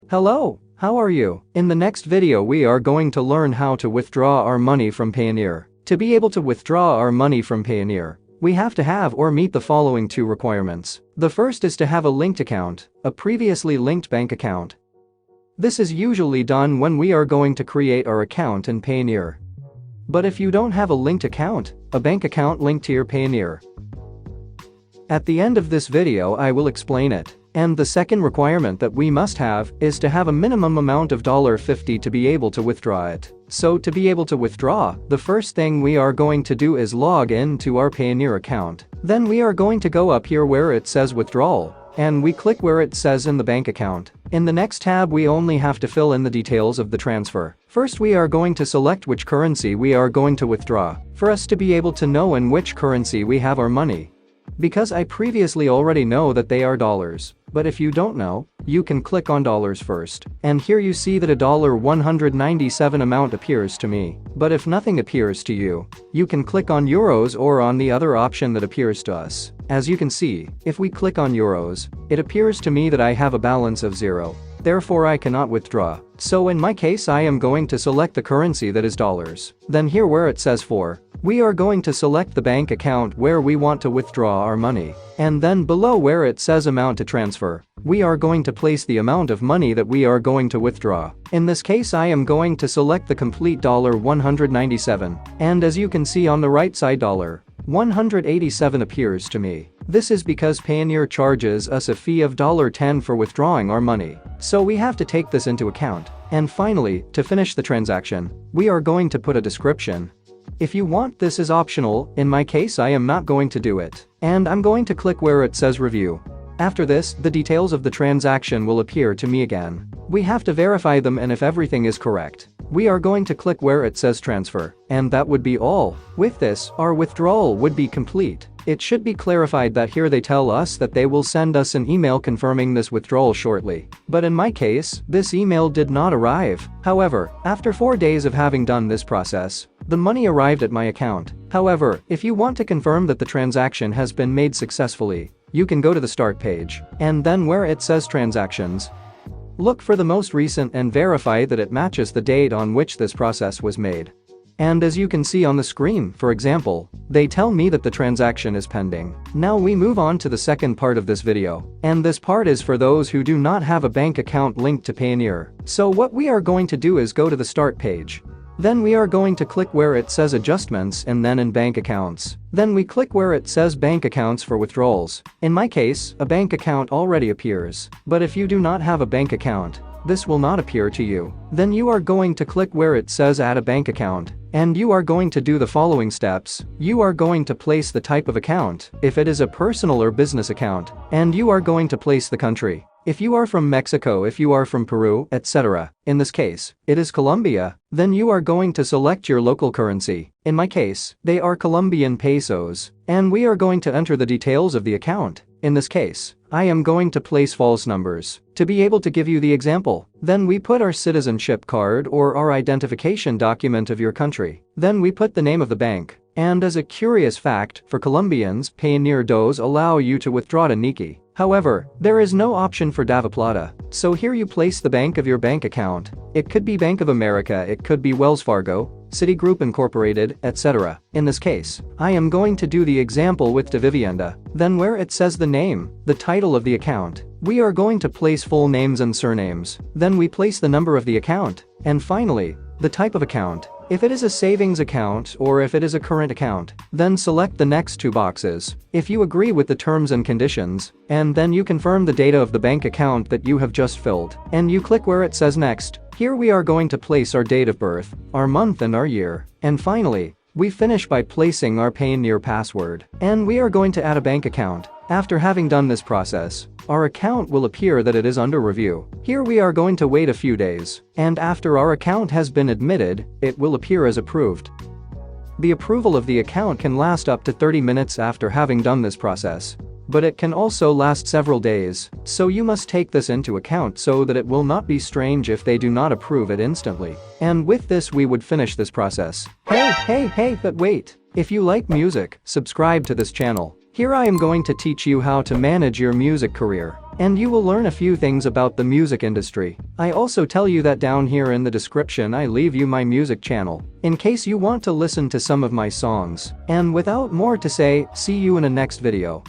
Hello, how are you? In the next video we are going to learn how to withdraw our money from Payoneer. To be able to withdraw our money from Payoneer, we have to have or meet the following two requirements. The first is to have a linked account, a previously linked bank account. This is usually done when we are going to create our account in Payoneer. But if you don't have a linked account, a bank account linked to your Payoneer, at the end of this video I will explain it. And the second requirement that we must have is to have a minimum amount of $50 to be able to withdraw it. So to be able to withdraw, the first thing we are going to do is log in to our Payoneer account. Then we are going to go up here where it says withdrawal, and we click where it says in the bank account. In the next tab we only have to fill in the details of the transfer. First we are going to select which currency we are going to withdraw, for us to be able to know in which currency we have our money. Because I previously already know that they are dollars, but if you don't know, you can click on dollars first, and here you see that a $197 amount appears to me. But if nothing appears to you, you can click on euros or on the other option that appears to us. As you can see, if we click on euros, it appears to me that I have a balance of 0. Therefore I cannot withdraw. So in my case I am going to select the currency that is dollars. Then here where it says for, we are going to select the bank account where we want to withdraw our money. And then below where it says amount to transfer, we are going to place the amount of money that we are going to withdraw. In this case I am going to select the complete $197. And as you can see on the right side $187 appears to me. This is because Payoneer charges us a fee of $10 for withdrawing our money. So we have to take this into account. And finally, to finish the transaction, we are going to put a description. If you want, this is optional. In my case I am not going to do it. And I'm going to click where it says review. After this, the details of the transaction will appear to me again. We have to verify them, and if everything is correct, we are going to click where it says transfer. And that would be all. With this, our withdrawal would be complete. It should be clarified that here they tell us that they will send us an email confirming this withdrawal shortly. But in my case, this email did not arrive. However, after 4 days of having done this process, the money arrived at my account. However, if you want to confirm that the transaction has been made successfully, you can go to the start page, and then where it says transactions, look for the most recent and verify that it matches the date on which this process was made. And as you can see on the screen, for example, they tell me that the transaction is pending. Now we move on to the second part of this video. And this part is for those who do not have a bank account linked to Payoneer. So what we are going to do is go to the start page. Then we are going to click where it says adjustments and then in bank accounts. Then we click where it says bank accounts for withdrawals. In my case, a bank account already appears. But if you do not have a bank account, this will not appear to you. Then you are going to click where it says add a bank account. And you are going to do the following steps. You are going to place the type of account, if it is a personal or business account. And you are going to place the country. If you are from Mexico, if you are from Peru, etc. In this case, it is Colombia. Then you are going to select your local currency. In my case, they are Colombian pesos. And we are going to enter the details of the account. In this case, I am going to place false numbers to be able to give you the example. Then we put our citizenship card or our identification document of your country. Then we put the name of the bank. And as a curious fact, for Colombians, Payoneer does allow you to withdraw to Niki. However, there is no option for Dava Plata. So here you place the bank of your bank account. It could be Bank of America, it could be Wells Fargo, Citigroup Incorporated, etc. In this case, I am going to do the example with Davivienda. Then where it says the name, the title of the account, we are going to place full names and surnames. Then we place the number of the account. And finally, the type of account. If it is a savings account or if it is a current account, then select the next two boxes. If you agree with the terms and conditions, and then you confirm the data of the bank account that you have just filled, and you click where it says next. Here we are going to place our date of birth, our month and our year. And finally, we finish by placing our Payoneer password. And we are going to add a bank account. After having done this process, our account will appear that it is under review. Here we are going to wait a few days. And after our account has been admitted, it will appear as approved. The approval of the account can last up to 30 minutes after having done this process. But it can also last several days, so you must take this into account so that it will not be strange if they do not approve it instantly. And with this we would finish this process. Hey, but wait! If you like music, subscribe to this channel. Here I am going to teach you how to manage your music career. And you will learn a few things about the music industry. I also tell you that down here in the description I leave you my music channel, in case you want to listen to some of my songs. And without more to say, see you in a next video.